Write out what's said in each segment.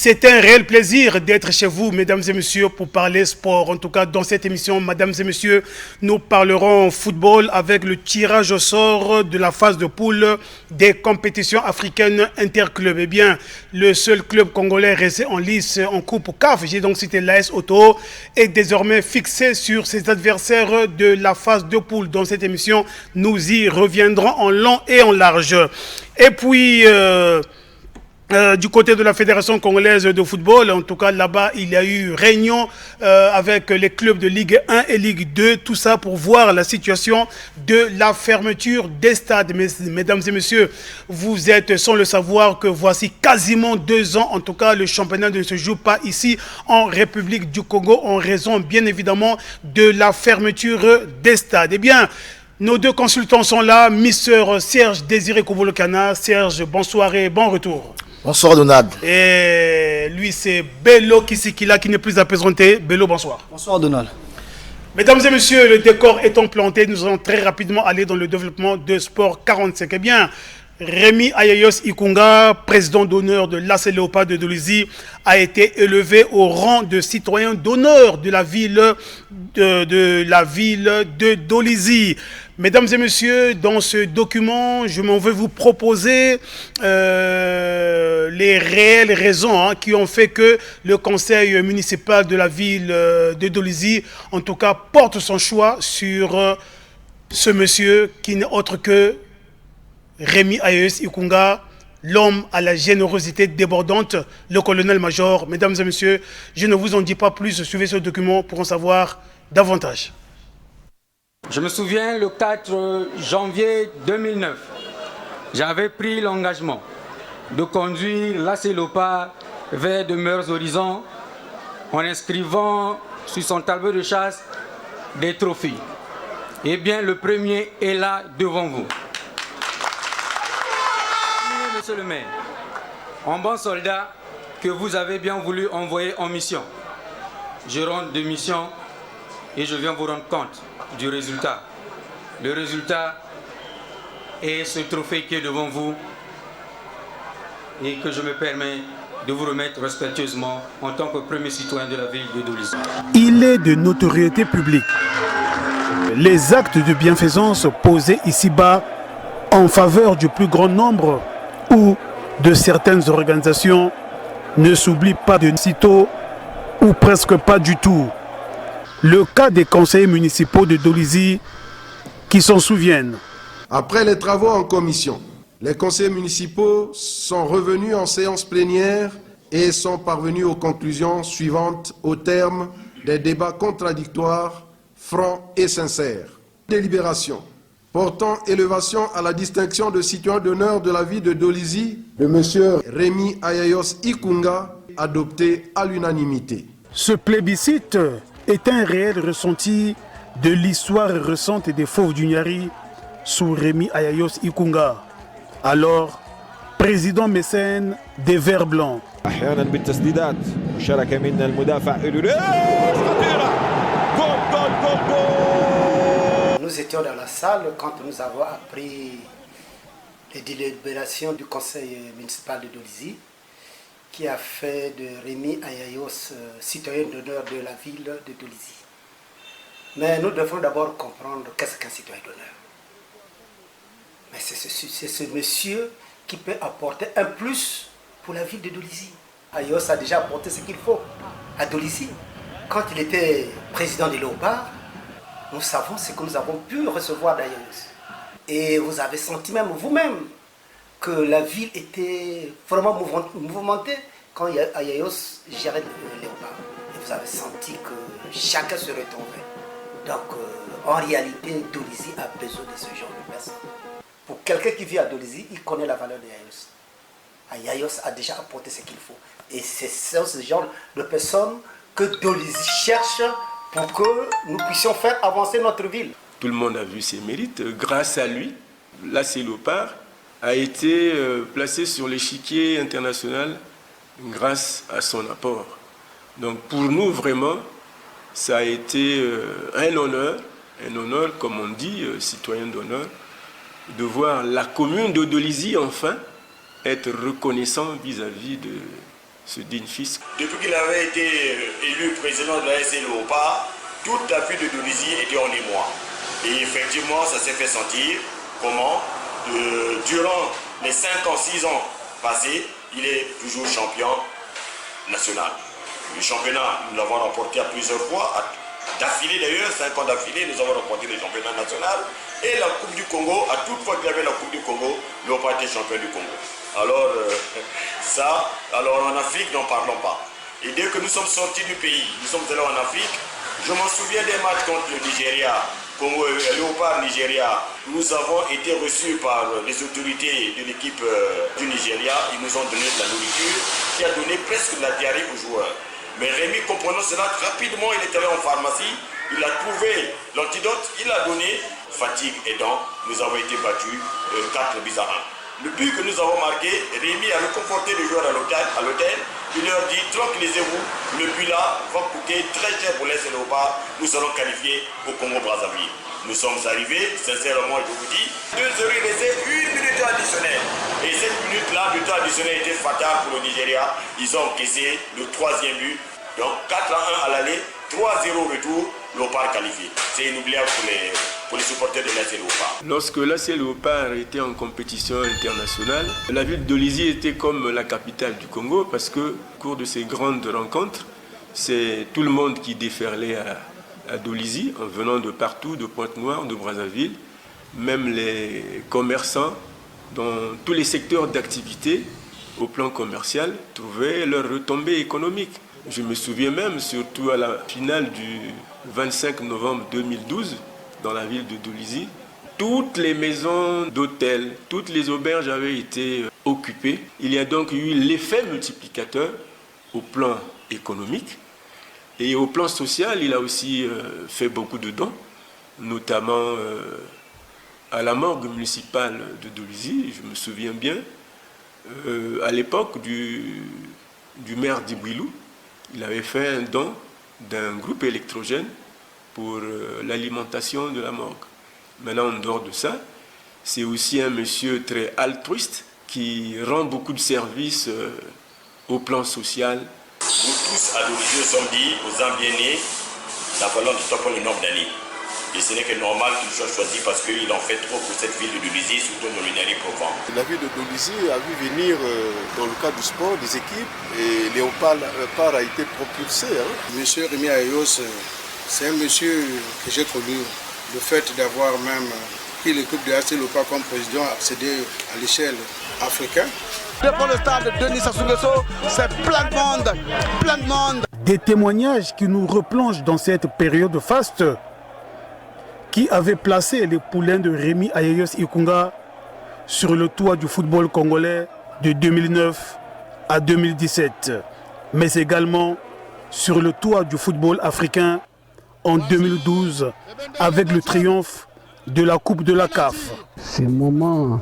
C'est un réel plaisir d'être chez vous, mesdames et messieurs, pour parler sport. En tout cas, dans cette émission, mesdames et messieurs, nous parlerons football avec le tirage au sort de la phase de poule des compétitions africaines interclubs. Eh bien, le seul club congolais resté en lice en Coupe CAF, j'ai donc cité l'AS Auto, est désormais fixé sur ses adversaires de la phase de poule. Dans cette émission, nous y reviendrons en long et en large. Et puis... du côté de la Fédération congolaise de football, en tout cas là-bas, il y a eu réunion avec les clubs de Ligue 1 et Ligue 2, tout ça pour voir la situation de la fermeture des stades. Mesdames et messieurs, vous êtes sans le savoir que voici quasiment 2 ans, en tout cas le championnat ne se joue pas ici en République du Congo en raison bien évidemment de la fermeture des stades. Eh bien, nos deux consultants sont là, Mr Serge Désiré Kouboulokana. Serge, bonsoir et bon retour. Bonsoir Donald. Et lui c'est Bello Kisikila qui n'est plus à présenter. Bello, bonsoir. Bonsoir Donald. Mesdames et messieurs, le décor étant planté, nous allons très rapidement aller dans le développement de Sport 45. Eh bien, Rémi Ayayos Ikunga, président d'honneur de l'AS Léopard de Dolisie, a été élevé au rang de citoyen d'honneur de la ville de Dolisie. Mesdames et messieurs, dans ce document, je m'en vais vous proposer les réelles raisons qui ont fait que le conseil municipal de la ville de Dolisie, en tout cas, porte son choix sur ce monsieur qui n'est autre que Rémi Ayayos Ikunga, l'homme à la générosité débordante, le colonel-major. Mesdames et messieurs, je ne vous en dis pas plus, suivez ce document pour en savoir davantage. Je me souviens, le 4 janvier 2009, j'avais pris l'engagement de conduire l'AS Léopard vers de meilleurs horizons en inscrivant sur son tableau de chasse des trophées. Eh bien, le premier est là devant vous. Monsieur le maire, en bon soldat que vous avez bien voulu envoyer en mission. Je rentre de mission et je viens vous rendre compte du résultat. Le résultat est ce trophée qui est devant vous et que je me permets de vous remettre respectueusement en tant que premier citoyen de la ville de Dolisie. Il est de notoriété publique. Les actes de bienfaisance posés ici-bas en faveur du plus grand nombre ou de certaines organisations ne s'oublient pas de sitôt ou presque pas du tout. Le cas des conseillers municipaux de Dolisie qui s'en souviennent. Après les travaux en commission, les conseillers municipaux sont revenus en séance plénière et sont parvenus aux conclusions suivantes au terme des débats contradictoires, francs et sincères. Délibération portant élévation à la distinction de citoyen d'honneur de la ville de Dolisie de M. Rémi Ayayos Ikunga, adopté à l'unanimité. Ce plébiscite est un réel ressenti de l'histoire récente des fauves du Nyari sous Rémi Ayayos Ikunga, alors président mécène des Verts Blancs. Nous étions dans la salle quand nous avons appris les délibérations du conseil municipal de Dolisie qui a fait de Rémi Ayayos citoyen d'honneur de la ville de Dolisie. Mais nous devons d'abord comprendre qu'est-ce qu'un citoyen d'honneur. Mais c'est ce monsieur qui peut apporter un plus pour la ville de Dolisie. Ayayos a déjà apporté ce qu'il faut à Dolisie. Quand il était président des Léopards, nous savons ce que nous avons pu recevoir d'Ayayos. Et vous avez senti même vous-même que la ville était vraiment mouvementée quand Ayayos gérait le Léopard. Et vous avez senti que chacun se retournait. Donc, en réalité, Dolisie a besoin de ce genre de personnes. Pour quelqu'un qui vit à Dolisie, il connaît la valeur d'Ayayos. Ayayos a déjà apporté ce qu'il faut. Et c'est ce genre de personnes que Dolisie cherche pour que nous puissions faire avancer notre ville. Tout le monde a vu ses mérites. Grâce à lui, l'AS Léopard a été placé sur l'échiquier international grâce à son apport. Donc pour nous, vraiment, ça a été un honneur, comme on dit, citoyen d'honneur, de voir la commune de Dolisie, enfin, être reconnaissant vis-à-vis ce digne fils. Depuis qu'il avait été élu président de la SC Léopard, toute la ville de Dolisie était en émoi. Et effectivement, ça s'est fait sentir comment, durant les 5 ans, 6 ans passés, il est toujours champion national. Le championnat, nous l'avons remporté à plusieurs fois, d'affilée d'ailleurs, 5 ans d'affilée, nous avons remporté le championnat national. Et la Coupe du Congo, à toute fois qu'il y avait la Coupe du Congo, Léopard était champion du Congo. Alors, en Afrique, n'en parlons pas. Et dès que nous sommes sortis du pays, nous sommes allés en Afrique, je m'en souviens des matchs contre le Nigeria, Congo, Léopard Nigeria. Nous avons été reçus par les autorités de l'équipe du Nigeria. Ils nous ont donné de la nourriture qui a donné presque de la diarrhée aux joueurs. Mais Rémi, comprenant cela, rapidement, il est allé en pharmacie, il a trouvé l'antidote, il a donné, fatigue aidant, nous avons été battus 4 buts à 1. Le but que nous avons marqué, Rémi a réconforté les joueurs à l'hôtel, il leur dit, tranquillisez-vous, le but là va coûter très cher pour les Léopards, nous serons qualifiés au Congo-Brazzaville. Nous sommes arrivés, sincèrement je vous dis, 2 heures, il restait 1 minute additionnelle. Et cette minute-là, le temps additionnel était fatal pour le Nigeria. Ils ont encaissé le 3e but. Donc 4-1 à l'aller, 3-0 au retour, Léopard qualifié. C'est inoubliable pour les supporters de l'AC Léopard. Lorsque l'AC Léopard était en compétition internationale, la ville de Dolisie était comme la capitale du Congo parce que au cours de ces grandes rencontres, c'est tout le monde qui déferlait à Dolisie en venant de partout, de Pointe-Noire, de Brazzaville, même les commerçants dans tous les secteurs d'activité au plan commercial trouvaient leur retombée économique. Je me souviens même, surtout à la finale du 25 novembre 2012, dans la ville de Dolisie, toutes les maisons d'hôtel, toutes les auberges avaient été occupées. Il y a donc eu l'effet multiplicateur au plan économique. Et au plan social, il a aussi fait beaucoup de dons, notamment à la morgue municipale de Dolisie. Je me souviens bien, à l'époque du maire d'Ibouilou, il avait fait un don d'un groupe électrogène pour l'alimentation de la morgue. Maintenant, en dehors de ça, c'est aussi un monsieur très altruiste qui rend beaucoup de services au plan social. Nous tous à Dolisie nous sommes dit aux hommes bien nés, ça va falloir du temps pour le nombre d'années. Et ce n'est que normal qu'ils soient choisis parce qu'il en fait trop pour cette ville de Dolisie, surtout dans le Nari profond. La ville de Dolisie a vu venir, dans le cadre du sport, des équipes et Léopard a été propulsé. Monsieur Rémi Ayayos, c'est un monsieur que j'ai connu. Le fait d'avoir même pris l'équipe de l'AC Léopard comme président, accédé à l'échelle africaine. Pour le stade de Denis Sassou Nguesso, c'est plein de monde. Des témoignages qui nous replongent dans cette période faste qui avait placé les poulains de Rémi Ayayos Ikunga sur le toit du football congolais de 2009 à 2017, mais également sur le toit du football africain en 2012 avec le triomphe de la Coupe de la CAF. C'est un moment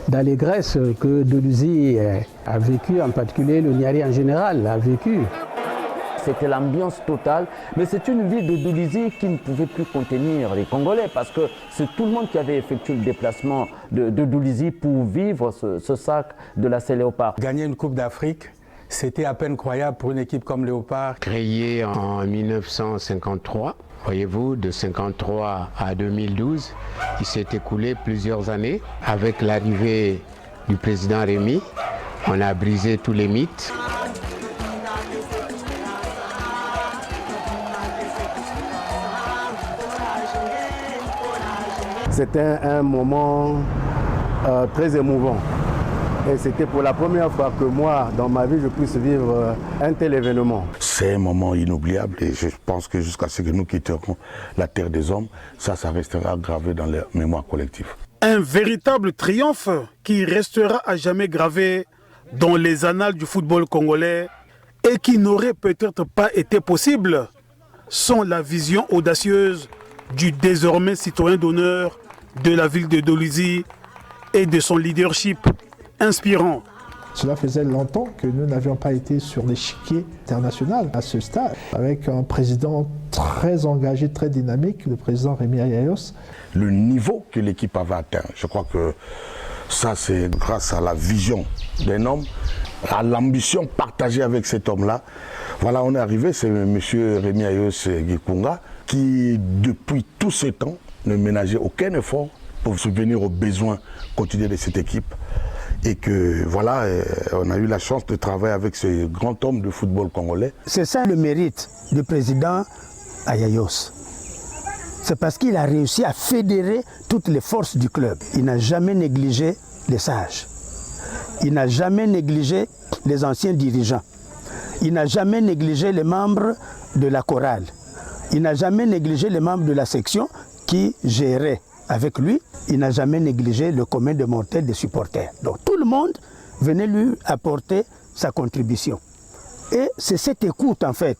d'allégresse que Dolisie a vécu, en particulier le Niari en général a vécu. C'était l'ambiance totale, mais c'est une ville de Dolisie qui ne pouvait plus contenir les Congolais parce que c'est tout le monde qui avait effectué le déplacement de Dolisie pour vivre ce sac de l'AC Léopard. Gagner une Coupe d'Afrique, c'était à peine croyable pour une équipe comme Léopard. Créé en 1953, voyez-vous, de 1953 à 2012, il s'est écoulé plusieurs années. Avec l'arrivée du président Rémi, on a brisé tous les mythes. C'était un moment très émouvant. Et c'était pour la première fois que moi, dans ma vie, je puisse vivre un tel événement. C'est un moment inoubliable et je pense que jusqu'à ce que nous quitterons la terre des hommes, ça restera gravé dans la mémoire collective. Un véritable triomphe qui restera à jamais gravé dans les annales du football congolais et qui n'aurait peut-être pas été possible sans la vision audacieuse du désormais citoyen d'honneur de la ville de Dolisie et de son leadership inspirant. Cela faisait longtemps que nous n'avions pas été sur l'échiquier international à ce stade, avec un président très engagé, très dynamique, le président Rémi Ayayos. Le niveau que l'équipe avait atteint, je crois que ça c'est grâce à la vision d'un homme à l'ambition partagée avec cet homme-là. Voilà, on est arrivé, c'est M. Rémi Ayos Ikunga qui, depuis tous ces temps, ne ménageait aucun effort pour subvenir aux besoins quotidiens de cette équipe. Et que voilà, on a eu la chance de travailler avec ce grand homme de football congolais. C'est ça le mérite du président Ayayos. C'est parce qu'il a réussi à fédérer toutes les forces du club. Il n'a jamais négligé les sages. Il n'a jamais négligé les anciens dirigeants. Il n'a jamais négligé les membres de la chorale. Il n'a jamais négligé les membres de la section qui géraient avec lui. Il n'a jamais négligé le commun des mortels des supporters. Donc tout le monde venait lui apporter sa contribution. Et c'est cette écoute en fait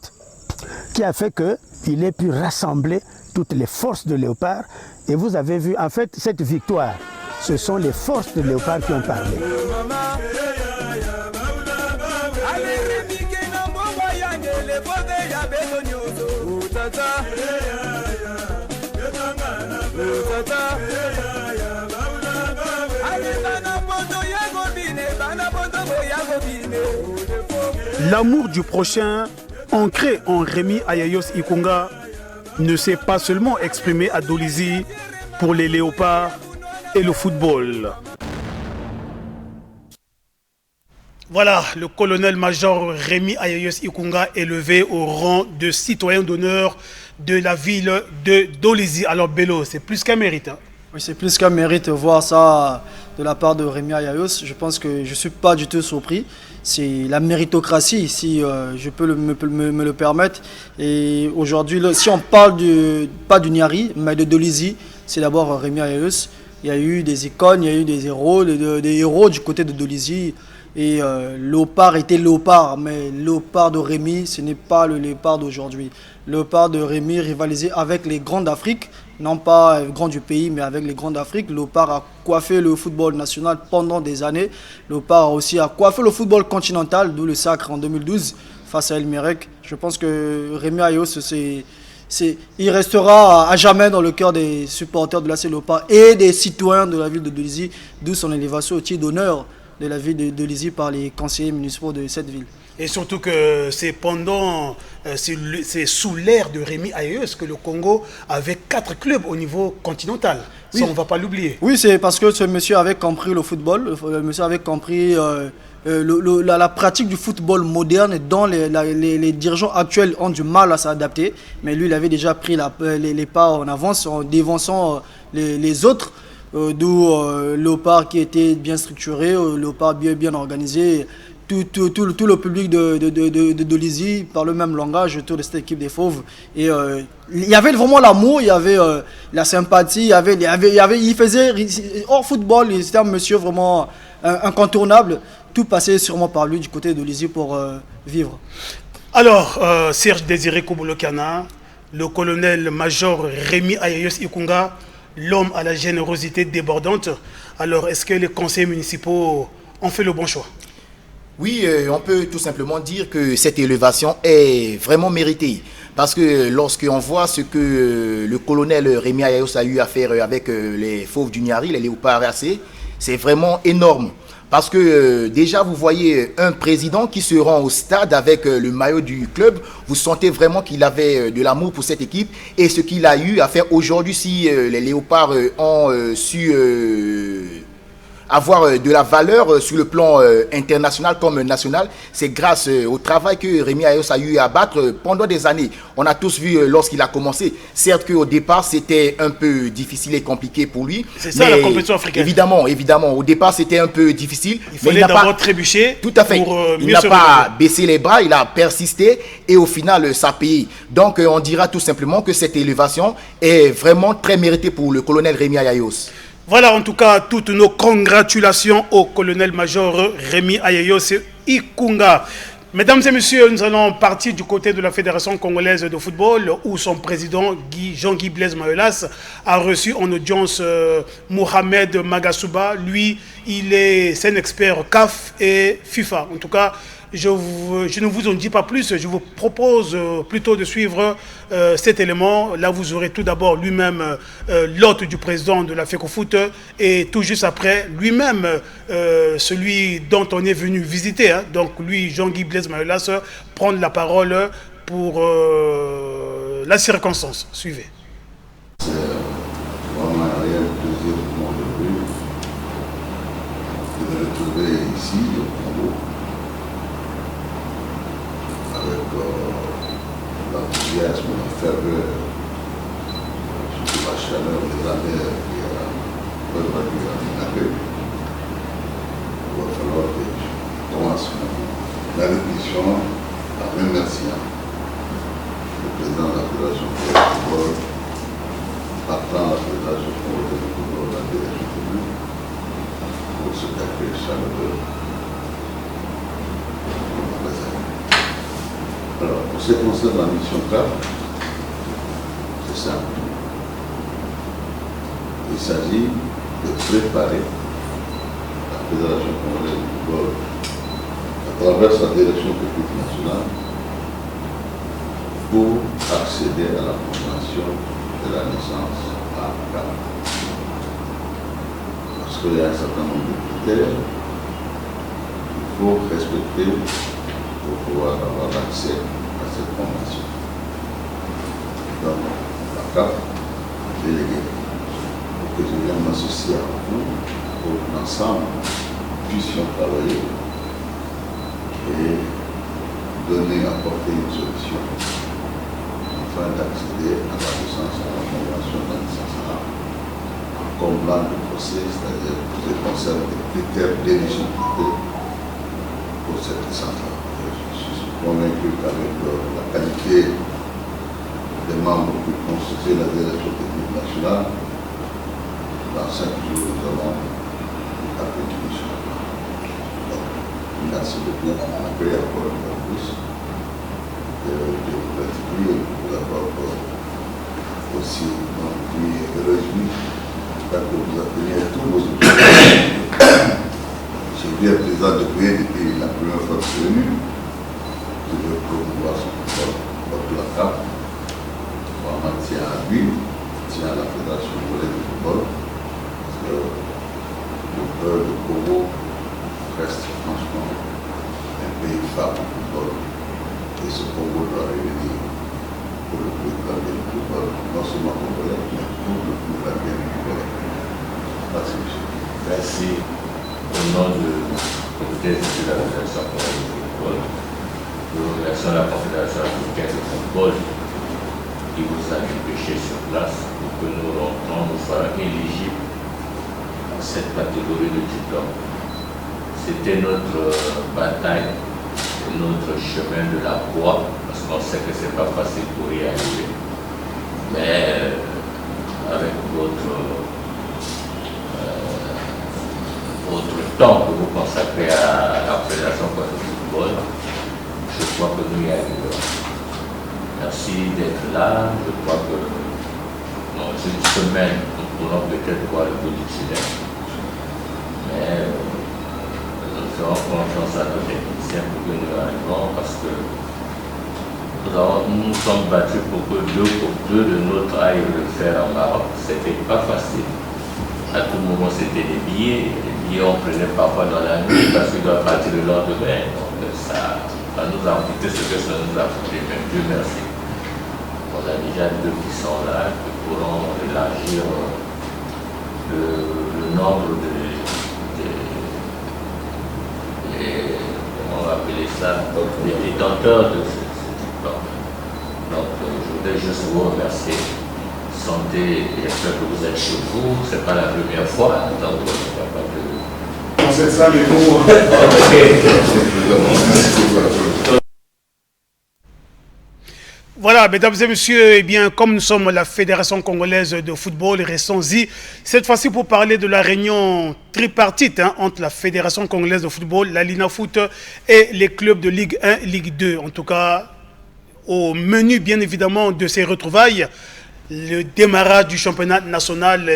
qui a fait qu'il ait pu rassembler toutes les forces de Léopard. Et vous avez vu en fait cette victoire. Ce sont les forces de Léopard qui ont parlé. L'amour du prochain, ancré en Rémi Ayayos Ikunga, ne s'est pas seulement exprimé à Dolisie pour les léopards et le football. Voilà, le colonel-major Rémi Ayayos Ikunga élevé au rang de citoyen d'honneur de la ville de Dolisie. Alors Bello, c'est plus qu'un mérite. Hein? Oui, c'est plus qu'un mérite de voir ça de la part de Rémi Ayayos. Je pense que je ne suis pas du tout surpris. C'est la méritocratie, si je peux me le permettre. Et aujourd'hui, si on parle pas du Niari, mais de Dolisie, c'est d'abord Rémi Ayayos. Il y a eu des icônes, il y a eu des héros du côté de Dolisie. Et Léopard était Léopard, mais Léopard de Rémi, ce n'est pas le Léopard d'aujourd'hui. Léopard de Rémi rivalisait avec les grands d'Afrique, non pas les grands du pays, mais avec les grands d'Afrique. Léopard a coiffé le football national pendant des années. Léopard aussi a coiffé le football continental, d'où le sacre en 2012 face à El Merreikh. Je pense que Rémi Ayayos, il restera à jamais dans le cœur des supporters de l'AS Léopard et des citoyens de la ville de Dolisie, d'où son élévation au titre d'honneur de la ville de Dolisie par les conseillers municipaux de cette ville. Et surtout que c'est sous l'ère de Rémi Ayayos que le Congo avait 4 clubs au niveau continental. Oui. Ça, on ne va pas l'oublier. Oui, c'est parce que ce monsieur avait compris le football, le monsieur avait compris la pratique du football moderne dont les dirigeants actuels ont du mal à s'adapter. Mais lui, il avait déjà pris les pas en avance en dévançant les autres. D'où Léopard qui était bien structuré, Léopard bien organisé. Tout le public de Dolisie parle le même langage autour de cette équipe des Fauves. Et il y avait vraiment l'amour, il y avait la sympathie, il faisait hors football, c'était un monsieur vraiment incontournable. Tout passait sûrement par lui du côté de Dolisie pour vivre. Alors, Serge Désiré Kouboulokana, le colonel-major Rémi Ayayos Ikunga, l'homme à la générosité débordante. Alors, est-ce que les conseils municipaux ont fait le bon choix? Oui, on peut tout simplement dire que cette élévation est vraiment méritée. Parce que lorsqu'on voit ce que le colonel Rémi Ayayos a eu à faire avec les Fauves du Niari, les Léopards AC, c'est vraiment énorme. Parce que déjà, vous voyez un président qui se rend au stade avec le maillot du club. Vous sentez vraiment qu'il avait de l'amour pour cette équipe. Et ce qu'il a eu à faire aujourd'hui, si les Léopards ont su avoir de la valeur sur le plan international comme national, c'est grâce au travail que Rémi Ayayos a eu à battre pendant des années. On a tous vu lorsqu'il a commencé, certes qu'au départ c'était un peu difficile et compliqué pour lui. C'est ça la compétition africaine. Évidemment, au départ c'était un peu difficile. Il fallait d'abord trébucher. Tout à fait. Il n'a pas baissé les bras, il a persisté et au final ça a payé. Donc on dira tout simplement que cette élévation est vraiment très méritée pour le colonel Rémi Ayayos. Voilà en tout cas toutes nos congratulations au colonel-major Rémi Ayayos Ikunga. Mesdames et messieurs, nous allons partir du côté de la Fédération congolaise de football où son président Jean-Guy Blaise Mayolas a reçu en audience Mohamed Magasuba. Lui, c'est un expert CAF et FIFA. En tout cas, je ne vous en dis pas plus, je vous propose plutôt de suivre cet élément. Là, vous aurez tout d'abord lui-même l'hôte du président de la FECOFOOT et tout juste après, lui-même, celui dont on est venu visiter, hein, donc lui, Jean-Guy Blaise Mayolas, prendre la parole pour la circonstance. Suivez. C'est vraiment un réel plaisir pour moi de me retrouver ici au Congo avec l'enthousiasme, la ferveur, surtout la chaleur des années qui a revalu à Minabé. Il va falloir que je commence la répétition en remerciant le président de la Fédération de football, partant la Fédération de football, la direction publique, pour ce accueil chaleureux. Alors, pour ce qui concerne la mission CAF, c'est simple. Il s'agit de préparer la Fédération congolaise de football à travers sa direction publique nationale pour accéder à la formation de la naissance à CAF. Parce qu'il y a un certain nombre de critères qu'il faut respecter pour pouvoir avoir accès à cette formation. Donc, la CAF déléguée, pour que je vienne m'associer à vous, pour qu'ensemble nous puissions travailler et apporter une solution afin d'accéder à la licence, à la convention de la licence en comblant le procès, c'est-à-dire tout ce qui concerne les critères d'éligibilité pour cette licence-là. Je suis convaincu qu'avec la qualité des membres qui constituent la direction technique nationale, dans 5 jours, nous allons appeler une mission. Merci beaucoup, on accueille encore une fois plus. De vous gratifier, de vous avoir aussi réjoui, que vous atteignez tous vos objectifs. J'ai vu un président de pays depuis la première fois que je suis venu. Je veux promouvoir son contrôle de la CAF. Vraiment, tient à lui, tient à la Fédération congolaise de football. Parce que le peuple de Congo reste franchement un pays phare du football. Et ce Congo doit revenir pour le plus grand bien du football, non seulement congolais, mais pour le plus grand bien du football. Merci, monsieur. Merci. Au nom du comité de la Fédération congolaise de football, nous remercions la Confédération africaine de football qui vous a dépêché sur place pour que nous rentrons, nous soyons éligibles à cette catégorie de diplôme. C'était notre bataille, notre chemin de la croix, parce qu'on sait que ce n'est pas facile pour y arriver. Mais avec votre temps que vous consacrez à la Fédération de football, je crois que nous y arriverons. Merci d'être là. Je crois que dans une semaine, nous pourrons peut-être voir le bout du tunnel. Mais nous ferons confiance à nos techniciens pour que nous arrivons parce que nous nous sommes battus pour que deux de notre aillent le faire en Maroc. C'était pas facile. À tout moment, c'était des billets. Les billets, on prenait parfois dans la nuit parce qu'ils doivent partir le lendemain. Donc ça nous a coûté ce que ça nous a coûté. Mais Dieu merci. On a déjà deux qui sont là, qui pourront élargir le nombre comment on va appeler ça, des détenteurs de ce diplôme. Donc je voudrais juste vous remercier. Santé, j'espère que vous êtes chez vous, ce n'est pas la première fois, donc il n'y a pas de... On sait ça, mais nous... Voilà, mesdames et messieurs, eh bien, comme nous sommes la Fédération congolaise de football, restons-y. Cette fois-ci pour parler de la réunion tripartite entre la Fédération congolaise de football, la Linafoot et les clubs de Ligue 1 et Ligue 2. En tout cas, au menu, bien évidemment, de ces retrouvailles, le démarrage du championnat national,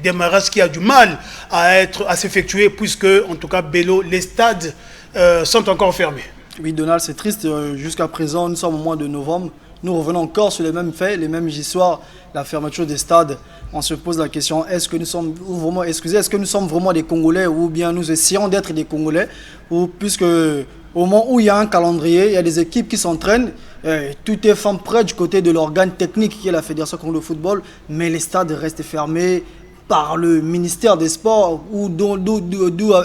démarrage qui a du mal à s'effectuer puisque, en tout cas, Bello, les stades sont encore fermés. Oui, Donald, c'est triste. Jusqu'à présent, nous sommes au mois de novembre. Nous revenons encore sur les mêmes faits, les mêmes histoires, la fermeture des stades. On se pose la question, est-ce que nous sommes vraiment des Congolais ou bien nous essayons d'être des Congolais, ou puisque au moment où il y a un calendrier, il y a des équipes qui s'entraînent, tout est fait prêt du côté de l'organe technique qui est la Fédération congolaise de football, mais les stades restent fermés par le ministère des Sports ou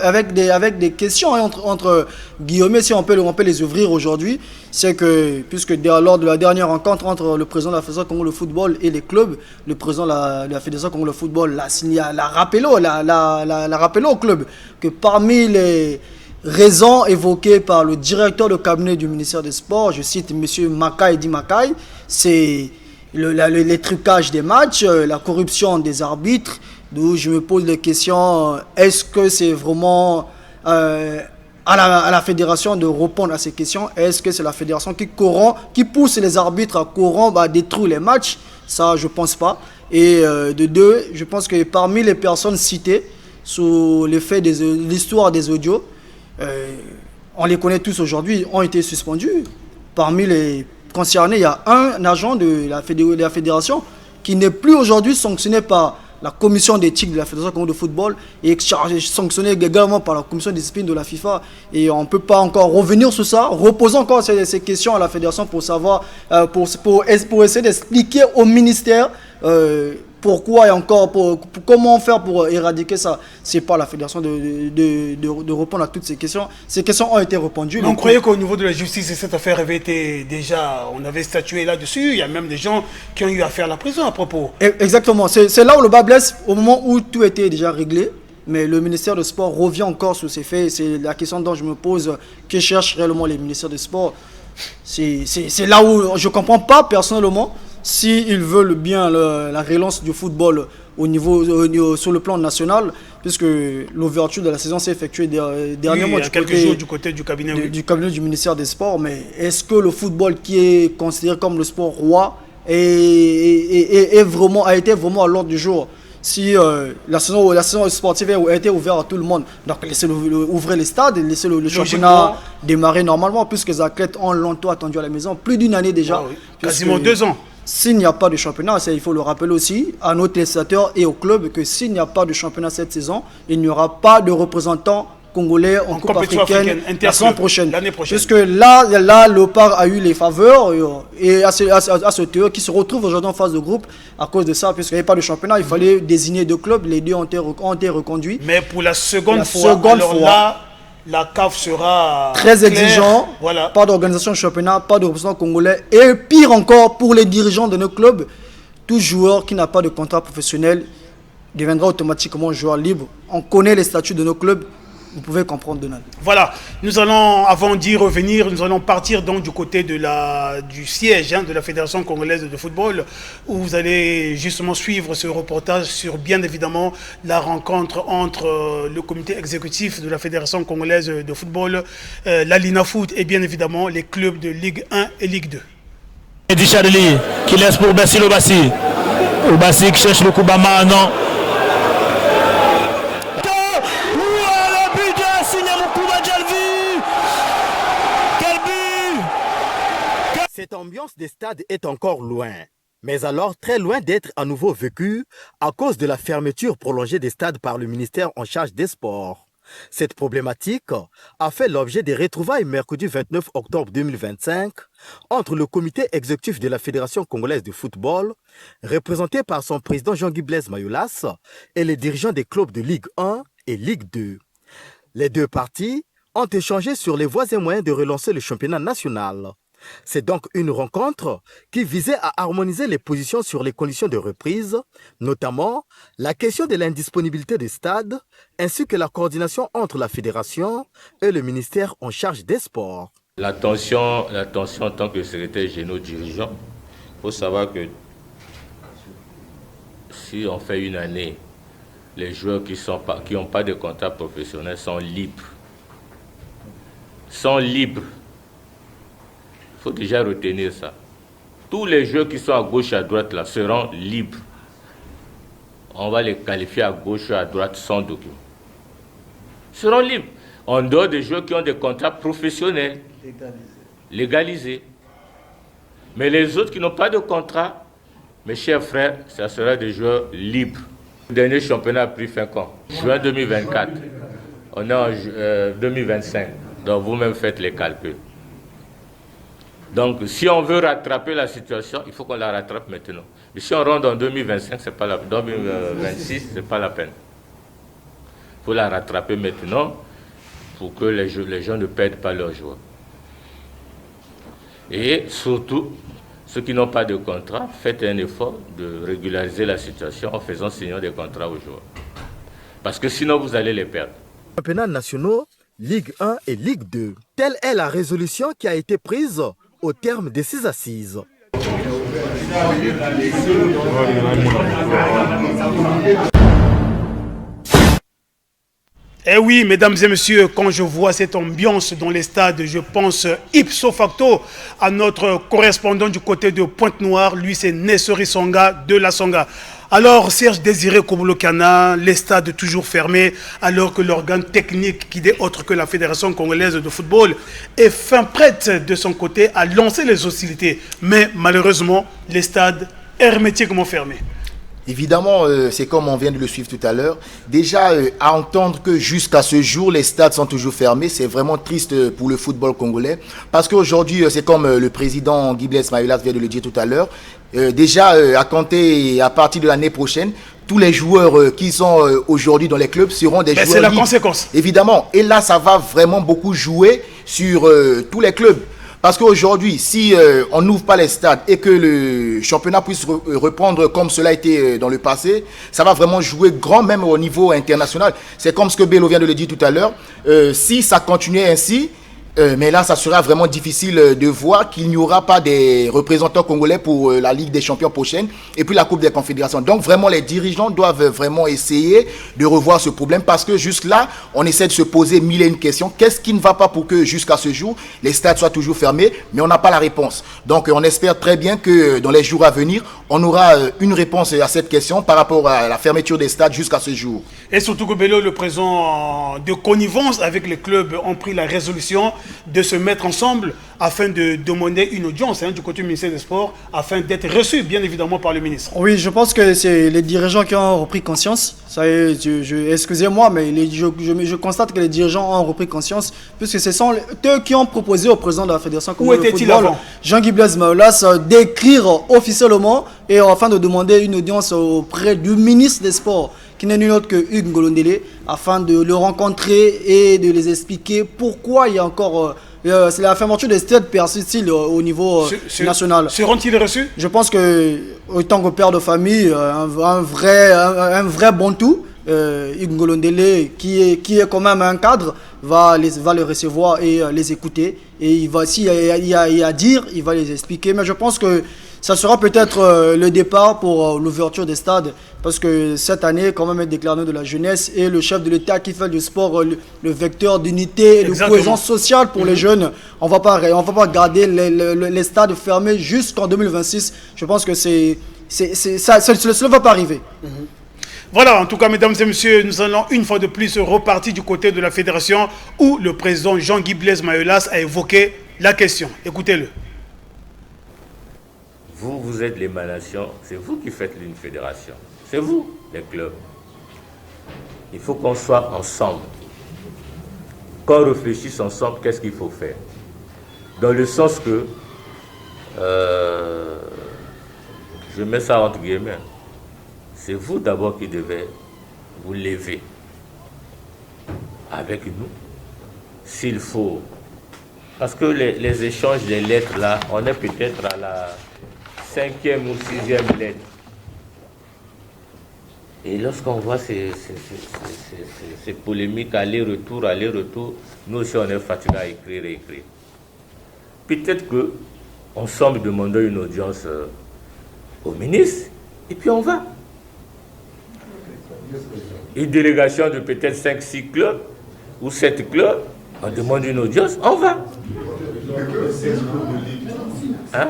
avec des questions entre guillemets, si on peut les ouvrir aujourd'hui. C'est que, puisque lors de la dernière rencontre entre le président de la Fédération congolaise de football et les clubs, le président de la Fédération congolaise de football l'a rappelé au club que parmi les raisons évoquées par le directeur de cabinet du ministère des Sports, je cite M. Edi Makai, c'est les trucages des matchs, la corruption des arbitres. D'où je me pose des questions, est-ce que c'est vraiment à la fédération de répondre à ces questions? Est-ce que c'est la fédération qui pousse les arbitres à corrompre, à détruire les matchs? Ça, je ne pense pas. Et de deux, je pense que parmi les personnes citées sous l'effet de l'histoire des audios, on les connaît tous aujourd'hui, ont été suspendus. Parmi les concernés, il y a un agent de la fédération qui n'est plus aujourd'hui sanctionné par la commission d'éthique de la Fédération congolaise de football et sanctionné également par la commission de discipline de la FIFA. Et on ne peut pas encore revenir sur ça. Reposons encore ces questions à la Fédération pour savoir, pour essayer d'expliquer au ministère pourquoi et encore, comment faire pour éradiquer ça. C'est pas la Fédération de répondre à toutes ces questions. Ces questions ont été répondues. On croyait qu'au niveau de la justice, cette affaire avait été déjà, on avait statué là-dessus. Il y a même des gens qui ont eu affaire à la prison à propos. Exactement. C'est là où le bas blesse, au moment où tout était déjà réglé. Mais le ministère des Sports revient encore sur ces faits. C'est la question dont je me pose, que cherchent réellement les ministères des Sports. C'est là où je ne comprends pas personnellement s'ils veulent bien la relance du football sur le plan national, puisque l'ouverture de la saison s'est effectuée dernièrement du côté du cabinet, du cabinet du ministère des Sports. Mais est-ce que le football qui est considéré comme le sport roi a été vraiment à l'ordre du jour? Si la saison sportive a été ouverte à tout le monde, donc laissez-le ouvrir les stades, laissez le championnat démarrer normalement, puisque les athlètes ont longtemps attendu à la maison, plus d'une année déjà. Ah oui. Quasiment 2 ans. S'il n'y a pas de championnat, il faut le rappeler aussi à nos téléspectateurs et au club que s'il n'y a pas de championnat cette saison, il n'y aura pas de représentants congolais en Coupe africaine la saison prochaine. L'année prochaine. Puisque là, Léopard a eu les faveurs et à ce théo qui se retrouve aujourd'hui en phase de groupe à cause de ça, puisqu'il n'y avait pas de championnat, il fallait désigner 2 clubs, les 2 ont été reconduits. Mais pour la seconde fois, là, la CAF sera très exigeant, voilà. Pas d'organisation de championnat, pas de représentants congolais. Et pire encore, pour les dirigeants de nos clubs, tout joueur qui n'a pas de contrat professionnel deviendra automatiquement joueur libre. On connaît les statuts de nos clubs, vous pouvez comprendre, Donald. Voilà, nous allons, avant d'y revenir, nous allons partir donc du côté du siège de la Fédération congolaise de football, où vous allez justement suivre ce reportage sur, bien évidemment, la rencontre entre le comité exécutif de la Fédération congolaise de football, la Lina Foot et bien évidemment les clubs de Ligue 1 et Ligue 2. Eddie Chadli qui laisse pour Bassi Lobassi. Lobassi qui cherche le coup Bama, non. Cette ambiance des stades est encore loin, mais alors très loin d'être à nouveau vécue à cause de la fermeture prolongée des stades par le ministère en charge des sports. Cette problématique a fait l'objet des retrouvailles mercredi 29 octobre 2025 entre le comité exécutif de la Fédération congolaise de football, représenté par son président Jean-Guy Blaise Mayoulas, et les dirigeants des clubs de Ligue 1 et Ligue 2. Les 2 parties ont échangé sur les voies et moyens de relancer le championnat national. C'est donc une rencontre qui visait à harmoniser les positions sur les conditions de reprise, notamment la question de l'indisponibilité des stades, ainsi que la coordination entre la fédération et le ministère en charge des sports. L'attention en tant que secrétaire général dirigeant, il faut savoir que si on fait une année, les joueurs qui n'ont pas de contrat professionnel sont libres. Il faut déjà retenir ça. Tous les joueurs qui sont à gauche et à droite là seront libres. On va les qualifier à gauche et à droite sans document. Ils seront libres. En dehors des joueurs qui ont des contrats professionnels. légalisés. Mais les autres qui n'ont pas de contrat, mes chers frères, ça sera des joueurs libres. Le dernier championnat a pris fin quand? Juin 2024. On est en 2025. Donc vous-même faites les calculs. Donc si on veut rattraper la situation, il faut qu'on la rattrape maintenant. Mais si on rentre en 2025, c'est pas la peine. 2026, c'est pas la peine. Il faut la rattraper maintenant pour que les gens ne perdent pas leurs joueurs. Et surtout, ceux qui n'ont pas de contrat, faites un effort de régulariser la situation en faisant signer des contrats aux joueurs. Parce que sinon, vous allez les perdre. Championnats nationaux, Ligue 1 et Ligue 2. Telle est la résolution qui a été prise au terme de ces assises. Eh oui, mesdames et messieurs, quand je vois cette ambiance dans les stades, je pense ipso facto à notre correspondant du côté de Pointe-Noire. Lui, c'est Nessori Songa de la Songa. Alors, Serge Désiré Kobolo-Kana, les stades toujours fermés, alors que l'organe technique, qui n'est autre que la Fédération congolaise de football, est fin prête de son côté à lancer les hostilités. Mais malheureusement, les stades hermétiquement fermés. Évidemment, c'est comme on vient de le suivre tout à l'heure. Déjà, à entendre que jusqu'à ce jour, les stades sont toujours fermés, c'est vraiment triste pour le football congolais. Parce qu'aujourd'hui, c'est comme le président Guy Blaise Mayolas vient de le dire tout à l'heure. Déjà, à compter à partir de l'année prochaine, tous les joueurs qui sont aujourd'hui dans les clubs seront des joueurs c'est la libres. conséquence. Évidemment. Et là, ça va vraiment beaucoup jouer sur tous les clubs. Parce qu'aujourd'hui, si on n'ouvre pas les stades et que le championnat puisse reprendre comme cela a été dans le passé, ça va vraiment jouer grand même au niveau international. C'est comme ce que Bello vient de le dire tout à l'heure. Si ça continuait ainsi, mais là, ça sera vraiment difficile de voir qu'il n'y aura pas des représentants congolais pour la Ligue des Champions prochaine et puis la Coupe des Confédérations. Donc vraiment, les dirigeants doivent vraiment essayer de revoir ce problème parce que jusque là, on essaie de se poser mille et une questions. Qu'est-ce qui ne va pas pour que jusqu'à ce jour, les stades soient toujours fermés, mais on n'a pas la réponse. Donc on espère très bien que dans les jours à venir, on aura une réponse à cette question par rapport à la fermeture des stades jusqu'à ce jour. Et surtout que Bello, le président de connivence avec les clubs, ont pris la résolution de se mettre ensemble afin de demander une audience du côté du ministère des Sports afin d'être reçu bien évidemment par le ministre. Oui, je pense que c'est les dirigeants qui ont repris conscience. Ça y est, excusez-moi, mais je constate que les dirigeants ont repris conscience puisque ce sont eux qui ont proposé au président de la Fédération Où était-il avant Jean-Guy Blaise Mayolas d'écrire officiellement et afin de demander une audience auprès du ministre des Sports qui n'est nul autre que Hugues Ngolondele, afin de le rencontrer et de les expliquer pourquoi il y a encore... c'est la fermeture des stades persiste-t-il au niveau national. Seront-ils reçus? Je pense que, autant que père de famille, un vrai bon tout, Hugues Ngolondele, qui est quand même un cadre, va les recevoir et les écouter. Et s'il y a à dire, il va les expliquer. Mais je pense que ça sera peut-être le départ pour l'ouverture des stades. Parce que cette année, quand même, est déclaré de la jeunesse et le chef de l'État qui fait du sport le vecteur d'unité et de cohésion sociale pour les jeunes. On va pas garder les stades fermés jusqu'en 2026. Je pense que cela ne va pas arriver. Voilà, en tout cas, mesdames et messieurs, nous allons une fois de plus repartir du côté de la fédération où le président Jean-Guy Blaise Mayolas a évoqué la question. Écoutez-le. Vous êtes l'émanation, c'est vous qui faites une fédération. C'est vous, les clubs. Il faut qu'on soit ensemble. Qu'on réfléchisse ensemble, qu'est-ce qu'il faut faire. Dans le sens que, je mets ça entre guillemets, c'est vous d'abord qui devez vous lever avec nous, s'il faut. Parce que les échanges des lettres là, on est peut-être à la 5e ou 6e lettre. Et lorsqu'on voit ces polémiques aller-retour, nous aussi on est fatigués à écrire et écrire. Peut-être qu'ensemble demandons une audience au ministre, et puis on va. Une délégation de peut-être 5-6 clubs ou 7 clubs, on demande une audience, on va. Hein?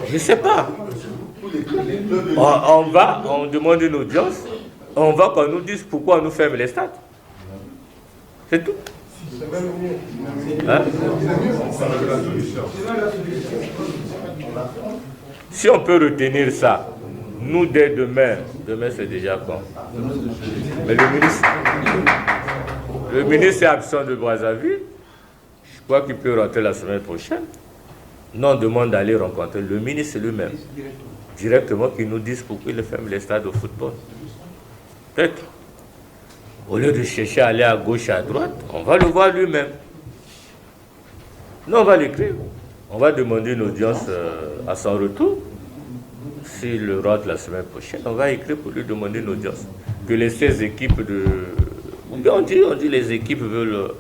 Je ne sais pas. On va, on demande une audience, on va qu'on nous dise pourquoi on nous ferme les stades. C'est tout. Hein? Si on peut retenir ça, nous dès demain c'est déjà quand? Mais le ministre est absent de Brazzaville. Je crois qu'il peut rentrer la semaine prochaine. Nous on demande d'aller rencontrer le ministre lui-même, directement, qu'il nous dise pourquoi il ferme les stades de football. Peut-être. Au lieu de chercher à aller à gauche, à droite, on va le voir lui-même. Nous, on va l'écrire. On va demander une audience à son retour. S'il le rentre la semaine prochaine, on va écrire pour lui demander une audience. Que les 16 équipes de... On dit les équipes veulent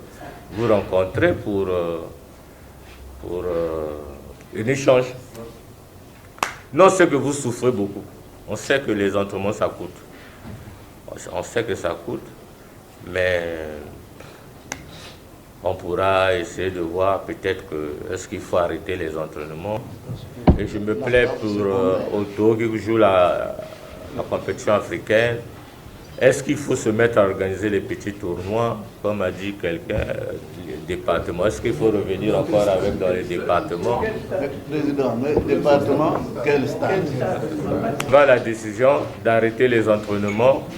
vous rencontrer pour un échange. Non, c'est que vous souffrez beaucoup. On sait que les entraînements, ça coûte. On sait que ça coûte, mais on pourra essayer de voir peut-être que est-ce qu'il faut arrêter les entraînements. Et je me plais pour Otto qui joue la compétition africaine. Est-ce qu'il faut se mettre à organiser les petits tournois, comme a dit quelqu'un, les départements? Est-ce qu'il faut revenir encore avec dans les départements? Président, mais département, quel stade? On va la décision d'arrêter les entraînements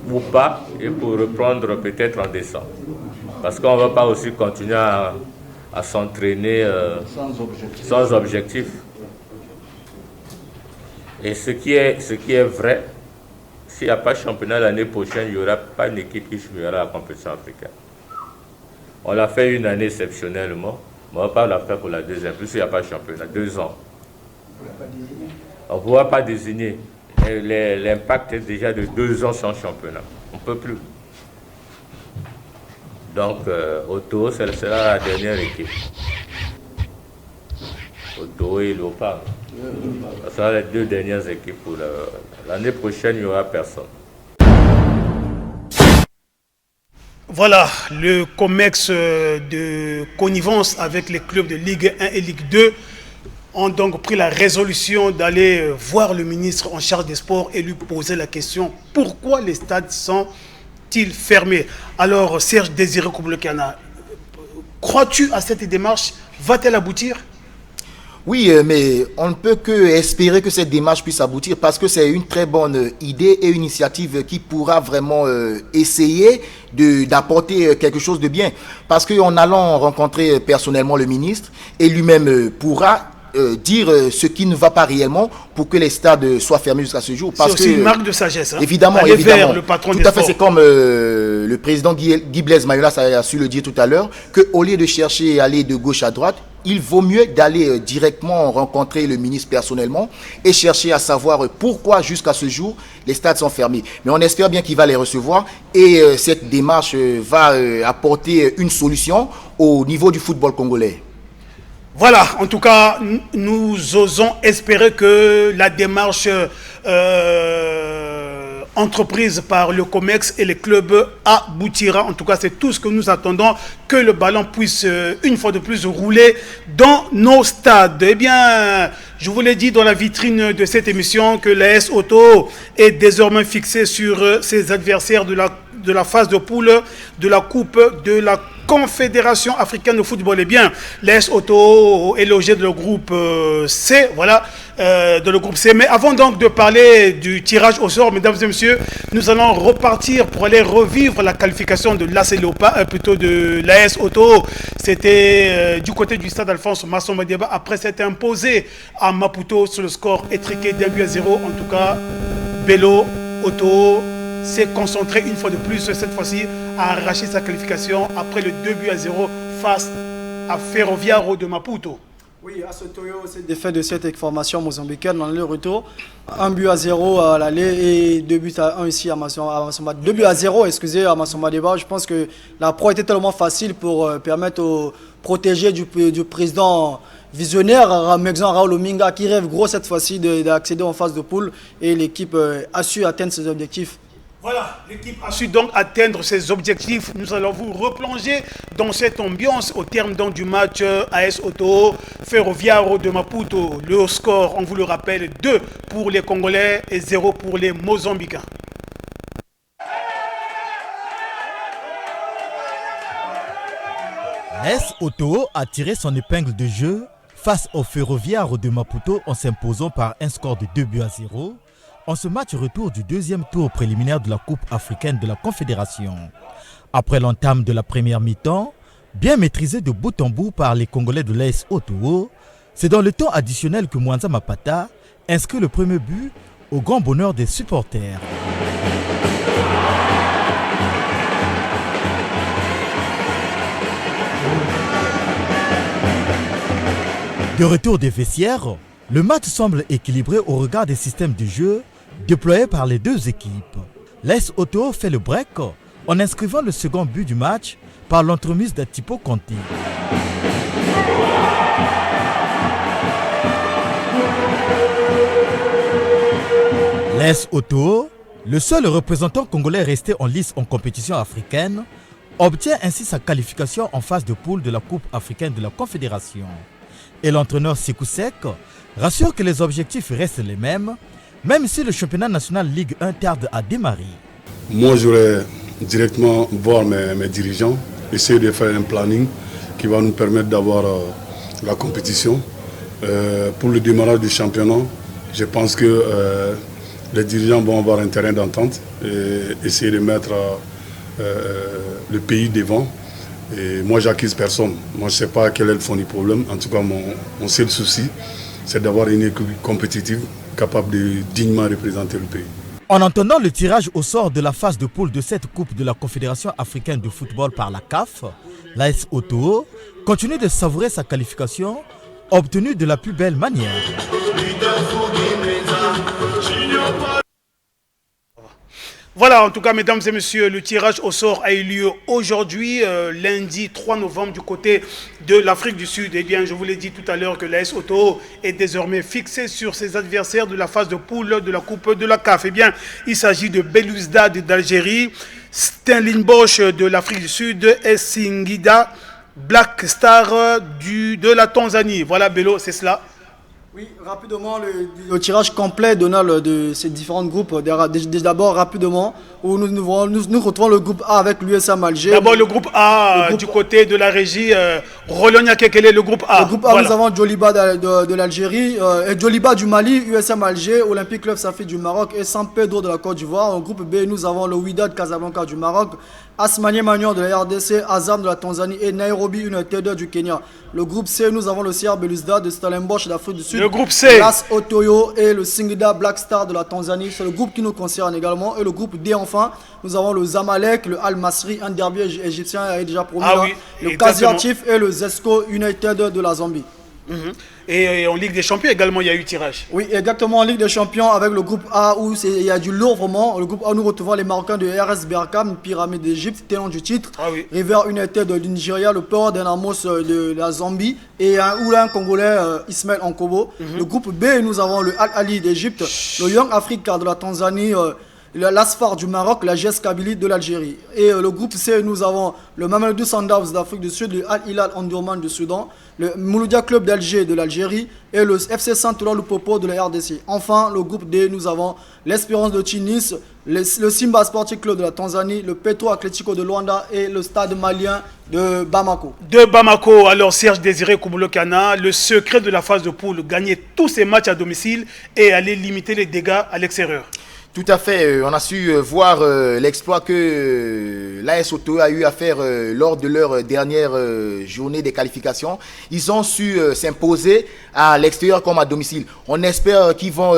ou pas, et pour reprendre peut-être en décembre. Parce qu'on ne va pas aussi continuer à s'entraîner sans objectif. Et ce qui est vrai, s'il n'y a pas de championnat l'année prochaine, il n'y aura pas une équipe qui jouera la compétition africaine. On l'a fait une année exceptionnellement, mais on ne va pas la faire pour la deuxième, puisqu'il n'y a pas de championnat, 2 ans. On ne pourra pas désigner. L'impact est déjà de 2 ans sans championnat. On ne peut plus. Donc, Otto, ce sera la dernière équipe. Otto et Léopard. Ce sera les 2 dernières équipes. Pour l'année prochaine, il n'y aura personne. Voilà, le COMEX de connivence avec les clubs de Ligue 1 et Ligue 2 ont donc pris la résolution d'aller voir le ministre en charge des sports et lui poser la question « Pourquoi les stades sont-ils fermés ?» Alors, Serge Désiré Kouboulekana, crois-tu à cette démarche? Va-t-elle aboutir? Oui, mais on ne peut que espérer que cette démarche puisse aboutir parce que c'est une très bonne idée et une initiative qui pourra vraiment essayer d'apporter quelque chose de bien. Parce qu'en allant rencontrer personnellement le ministre, et lui-même pourra dire ce qui ne va pas réellement pour que les stades soient fermés jusqu'à ce jour. C'est aussi une marque de sagesse. Hein? Évidemment, aller vers le patron tout des à fait. sports. C'est comme le président Guy Blaise Mayolas a su le dire tout à l'heure, qu'au lieu de chercher à aller de gauche à droite, il vaut mieux d'aller directement rencontrer le ministre personnellement et chercher à savoir pourquoi jusqu'à ce jour les stades sont fermés. Mais on espère bien qu'il va les recevoir et cette démarche va apporter une solution au niveau du football congolais. Voilà, en tout cas, nous osons espérer que la démarche entreprise par le COMEX et les clubs aboutira. En tout cas, c'est tout ce que nous attendons, que le ballon puisse une fois de plus rouler dans nos stades. Eh bien, je vous l'ai dit dans la vitrine de cette émission que l'AS Otto est désormais fixée sur ses adversaires de la phase de poule de la Coupe de la Confédération africaine de football. Eh bien, l'AS Otto est logé dans le groupe C, voilà, dans le groupe C. Mais avant donc de parler du tirage au sort, mesdames et messieurs, nous allons repartir pour aller revivre la qualification de l'AS Léopard, plutôt de l'AS Otto. C'était du côté du stade Alphonse Masson Madiaba, après s'être imposé à Maputo sur le score étriqué d'1-0. En tout cas, Bello Otto s'est concentré une fois de plus, cette fois-ci, à arracher sa qualification après le 2-0 face à Ferroviario de Maputo. Oui, à ce Toyo, c'est l'effet de cette formation mozambicaine dans le retour. 1-0 à l'aller et 2-1 ici à Masamba. 2-0, excusez, à Masamba Deba. Je pense que la proie était tellement facile pour permettre aux protégés du président visionnaire, Ramexan Raoul Ominga, qui rêve gros cette fois-ci d'accéder en phase de poule. Et l'équipe a su atteindre ses objectifs. Voilà, l'équipe a su donc atteindre ses objectifs. Nous allons vous replonger dans cette ambiance au terme donc du match AS Otto Ferroviario de Maputo. Le score, on vous le rappelle, 2 pour les Congolais et 0 pour les Mozambicains. AS Otoo a tiré son épingle de jeu face au Ferroviario de Maputo en s'imposant par un score de 2-0 en ce match retour du deuxième tour préliminaire de la Coupe africaine de la Confédération. Après l'entame de la première mi-temps, bien maîtrisé de bout en bout par les Congolais de l'AS Otoo, c'est dans le temps additionnel que Mwanza Mapata inscrit le premier but au grand bonheur des supporters. De retour des vestiaires, le match semble équilibré au regard des systèmes de jeu déployés par les deux équipes. L'AS Otoo fait le break en inscrivant le second but du match par l'entremise d'Atipo Conté. L'AS Otoo, le seul représentant congolais resté en lice en compétition africaine, obtient ainsi sa qualification en phase de poule de la Coupe africaine de la Confédération. Et l'entraîneur Sekou Sek rassure que les objectifs restent les mêmes, même si le championnat national Ligue 1 tarde à démarrer. Moi, j'aurais directement voir mes dirigeants, essayer de faire un planning qui va nous permettre d'avoir la compétition. Pour le démarrage du championnat, je pense que les dirigeants vont avoir un terrain d'entente et essayer de mettre le pays devant. Et moi, j'accuse personne. Moi, je ne sais pas quel est le fond du problème. En tout cas, mon seul souci, c'est d'avoir une équipe compétitive capable de dignement représenter le pays. En entendant le tirage au sort de la phase de poule de cette Coupe de la Confédération africaine de football par la CAF, l'AS Otoo continue de savourer sa qualification obtenue de la plus belle manière. Voilà, en tout cas, mesdames et messieurs, le tirage au sort a eu lieu aujourd'hui, lundi 3 novembre, du côté de l'Afrique du Sud. Eh bien, je vous l'ai dit tout à l'heure que l'AS Otoo est désormais fixé sur ses adversaires de la phase de poule de la Coupe de la CAF. Eh bien, il s'agit de Belouizdad d'Algérie, Stellenbosch de l'Afrique du Sud et Singida Black Star de la Tanzanie. Voilà, Bello, c'est cela. Oui, rapidement, le tirage complet de ces différents groupes. D'abord, rapidement, où nous retrouvons le groupe A avec l'USM Alger. D'abord, le groupe A du côté de la régie. Rolonia Kekele, le groupe A. Le groupe A, voilà. Nous avons Djoliba de l'Algérie, Djoliba du Mali, USM Alger, Olympique Club Safi du Maroc et San Pedro de la Côte d'Ivoire. Au groupe B, nous avons le Wydad Casablanca du Maroc, Asmani Magnon de la RDC, Azam de la Tanzanie et Nairobi United du Kenya. Le groupe C, nous avons le CR Belouizdad de Stellenbosch d'Afrique du Sud. Le groupe C. l'AS Otoo et le Singida Black Star de la Tanzanie. C'est le groupe qui nous concerne également. Et le groupe D, enfin, nous avons le Zamalek, le Al Masry, un derby égyptien est déjà promis. Ah oui, le Kaizer Chiefs et le Zesco United de la Zambie. Et en Ligue des Champions également, il y a eu tirage. Oui, exactement, en Ligue des Champions avec le groupe A où il y a du lourd vraiment. Le groupe A, nous retrouvons les Marocains de RS Berkane, Pyramide d'Égypte, tenant du titre. River United de Nigeria, le Port d'Enamos de la Zambie et un Congolais, Ismaël Ankobo. Le groupe B, nous avons le Al Ali d'Égypte, le Young Africa de la Tanzanie, l'Asfar du Maroc, la GS Kabylie de l'Algérie. Et le groupe C, nous avons le Mamelodi Sundowns d'Afrique du Sud, le Al Hilal Omdurman du Soudan, le Mouloudia Club d'Alger de l'Algérie et le FC Santoula Lupopo de la RDC. Enfin, le groupe D, nous avons l'Espérance de Tunis, le Simba Sporting Club de la Tanzanie, le Petro Atlético de Luanda et le Stade malien de Bamako. De Bamako, alors Serge Désiré Kouboulokana, le secret de la phase de poule, gagner tous ses matchs à domicile et aller limiter les dégâts à l'extérieur. Tout à fait, on a su voir l'exploit que l'AS Otoo a eu à faire lors de leur dernière journée des qualifications. Ils ont su s'imposer à l'extérieur comme à domicile. On espère qu'ils vont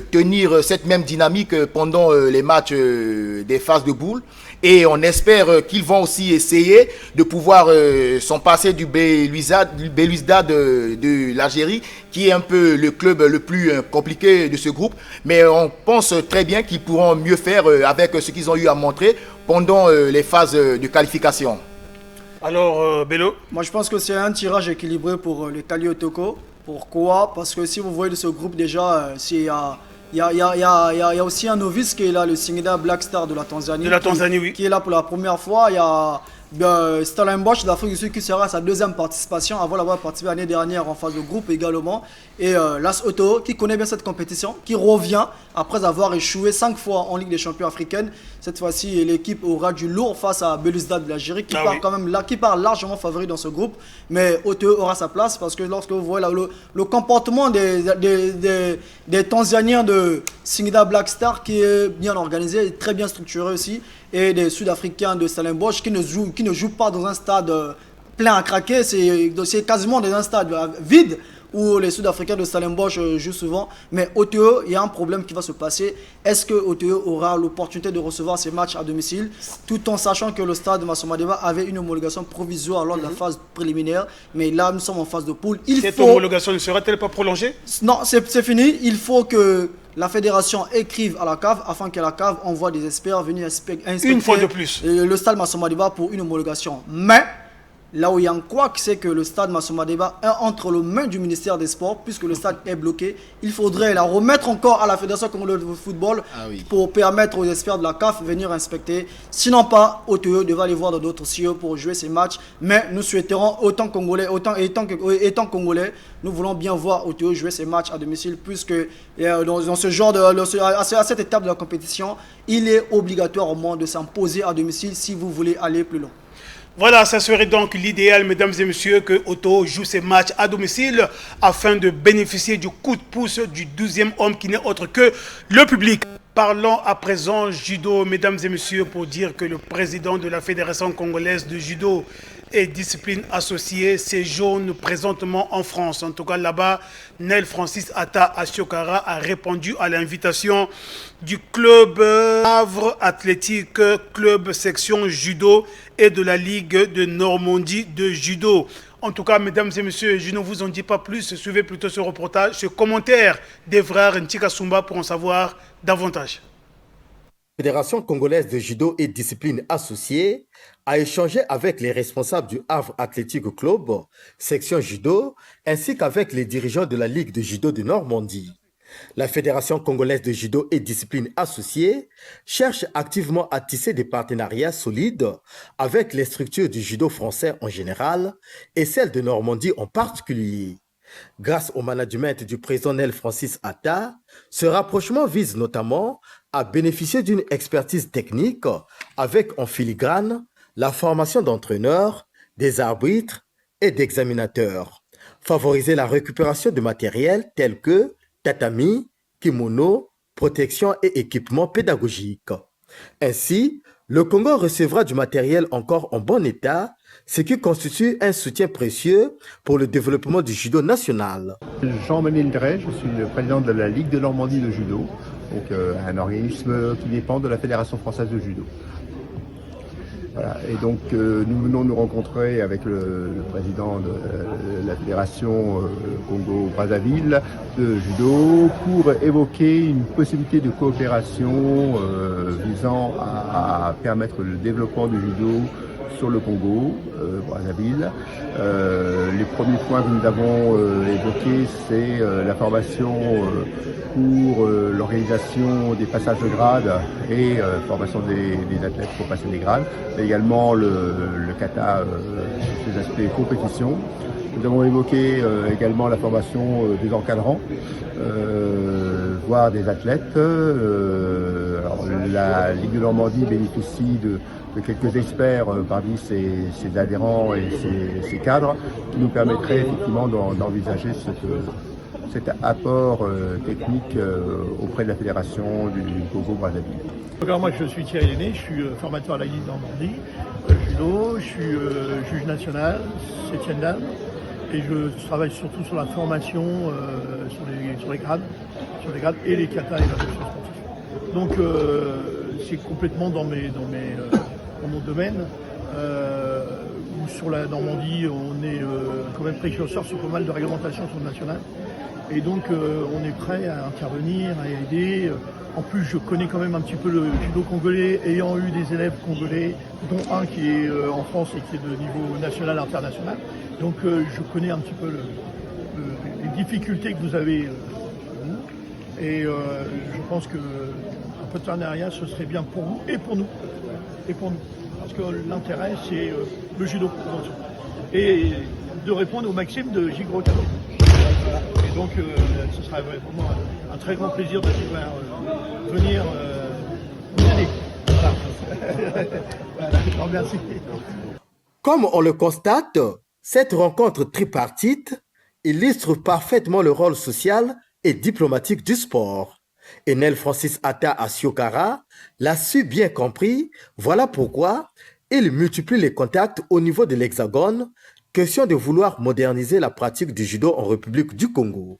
tenir cette même dynamique pendant les matchs des phases de poule. Et on espère qu'ils vont aussi essayer de pouvoir s'en passer du Belouizdad de l'Algérie, qui est un peu le club le plus compliqué de ce groupe. Mais on pense très bien qu'ils pourront mieux faire avec ce qu'ils ont eu à montrer pendant les phases de qualification. Alors, Bello? Moi, je pense que c'est un tirage équilibré pour les Kali Otoko. Pourquoi? Parce que si vous voyez de ce groupe, déjà, il y a aussi un novice qui est là, le Singida Black Star de la Tanzanie. De la Tanzanie, oui. Qui est là pour la première fois. Il y a Stellenbosch d'Afrique du Sud qui sera sa deuxième participation avant d'avoir participé l'année dernière en phase de groupe également. Et l'AS Auto qui connaît bien cette compétition, qui revient après avoir échoué 5 fois en Ligue des Champions africaine. Cette fois-ci, l'équipe aura du lourd face à Belouizdad de l'Algérie qui part quand même là, qui part largement favori dans ce groupe. Mais Auto aura sa place parce que lorsque vous voyez là, le comportement des Tanzaniens de Singida Black Star qui est bien organisé et très bien structuré aussi, et des Sud-Africains de Stellenbosch qui ne jouent pas dans un stade plein à craquer, c'est quasiment dans un stade vide où les Sud-Africains de Stellenbosch jouent souvent. Mais OTE, il y a un problème qui va se passer. Est-ce que OTE aura l'opportunité de recevoir ces matchs à domicile, tout en sachant que le stade de Massouma Deba avait une homologation provisoire lors de la phase préliminaire, mais là nous sommes en phase de poule. Cette homologation ne sera-t-elle pas prolongée? Non, c'est fini. Il faut que la fédération écrive à la CAF afin que la CAF envoie des experts venir inspecter une fois de plus le stade Massouma Deba pour une homologation. Mais là où il y a un couac, c'est que le stade Massouma Deba est entre les mains du ministère des Sports, puisque le stade est bloqué. Il faudrait la remettre encore à la Fédération congolaise de football pour permettre aux experts de la CAF de venir inspecter. Sinon pas, OTE devrait aller voir dans d'autres cieux pour jouer ces matchs. Mais nous souhaiterons, étant Congolais, nous voulons bien voir OTE jouer ces matchs à domicile, puisque dans ce genre à cette étape de la compétition, il est obligatoire au moins de s'imposer à domicile si vous voulez aller plus loin. Voilà, ça serait donc l'idéal, mesdames et messieurs, que Auto joue ses matchs à domicile afin de bénéficier du coup de pouce du 12e homme qui n'est autre que le public. Parlons à présent judo, mesdames et messieurs, pour dire que le président de la Fédération congolaise de judo et discipline associée séjourne présentement en France. En tout cas, là-bas, Nel Francis Atta Asiokara a répondu à l'invitation du club Havre Athlétique, club section judo et de la Ligue de Normandie de judo. En tout cas, mesdames et messieurs, je ne vous en dis pas plus. Suivez plutôt ce reportage, ce commentaire des frères Ntika Sumba pour en savoir davantage. La Fédération congolaise de judo et discipline associée a échangé avec les responsables du Havre Athlétique Club, section judo, ainsi qu'avec les dirigeants de la Ligue de judo de Normandie. La Fédération congolaise de judo et discipline associée cherche activement à tisser des partenariats solides avec les structures du judo français en général et celles de Normandie en particulier. Grâce au management du président Nel Francis Atta, ce rapprochement vise notamment à bénéficier d'une expertise technique avec en filigrane la formation d'entraîneurs, des arbitres et d'examinateurs, favoriser la récupération de matériel tel que tatami, kimono, protection et équipements pédagogiques. Ainsi, le Congo recevra du matériel encore en bon état, ce qui constitue un soutien précieux pour le développement du judo national. Jean-Manuel Drey, je suis le président de la Ligue de Normandie de judo, donc un organisme qui dépend de la Fédération française de judo. Voilà. Et donc nous venons nous rencontrer avec le président de la Fédération Congo-Brazzaville de judo pour évoquer une possibilité de coopération visant à permettre le développement du judo sur le Congo, Brazzaville. Les premiers points que nous avons évoqués, c'est la formation pour l'organisation des passages de grades et formation des athlètes pour passer des grades, mais également le kata, les aspects compétition. Nous avons évoqué également la formation des encadrants, voire des athlètes. Alors, la Ligue de Normandie bénéficie de quelques experts parmi ses adhérents et ses cadres qui nous permettraient effectivement d'envisager cet apport technique auprès de la Fédération du Congo-Brazzaville. Alors moi je suis Thierry Lenné, je suis formateur à la Ligue de Normandie, judo, je suis juge national, 7e dan, et je travaille surtout sur la formation, sur les grades et les kata et la gestion sportive. Donc c'est complètement dans mon domaine. Sur la Normandie, on est quand même précurseur sur pas mal de réglementations sur le national. Et donc on est prêt à intervenir, à aider. En plus, je connais quand même un petit peu le judo congolais, ayant eu des élèves congolais, dont un qui est en France et qui est de niveau national, international. Donc je connais un petit peu les difficultés que vous avez, vous. Et je pense qu'un partenariat, ce serait bien pour vous et pour nous. parce que l'intérêt, c'est le judo. Et de répondre aux maximes de Jigoro Kano. Et donc, ce sera vraiment un très grand plaisir de venir une année. Voilà, je vous remercie. Comme on le constate, cette rencontre tripartite illustre parfaitement le rôle social et diplomatique du sport. Enel Francis Atta Asiokara l'a su bien compris, voilà pourquoi il multiplie les contacts au niveau de l'Hexagone, question de vouloir moderniser la pratique du judo en République du Congo.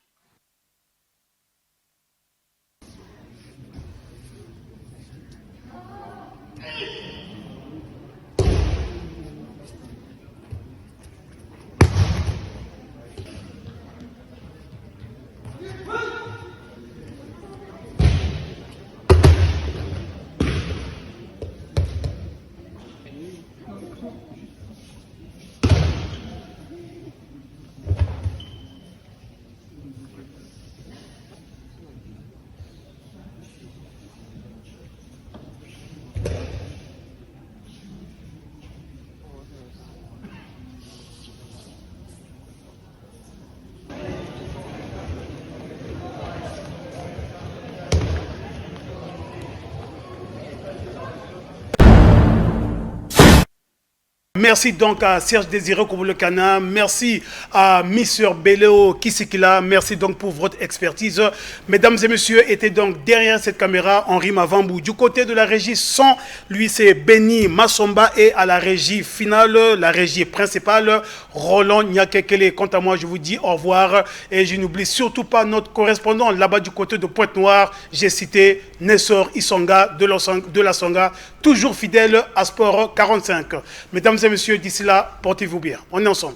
Merci donc à Serge Désiré Kobolokana, merci à Mr. Beleo Kisikila, merci donc pour votre expertise. Mesdames et messieurs, étaient donc derrière cette caméra Henri Mavambou. Du côté de la régie son, lui c'est Benny Massomba et à la régie finale, la régie principale, Roland Nyakekele. Quant à moi, je vous dis au revoir et je n'oublie surtout pas notre correspondant là-bas du côté de Pointe-Noire. J'ai cité Nessor Isonga de la Songa, toujours fidèle à Sport 45. Mesdames et messieurs, d'ici là, portez-vous bien. On est ensemble.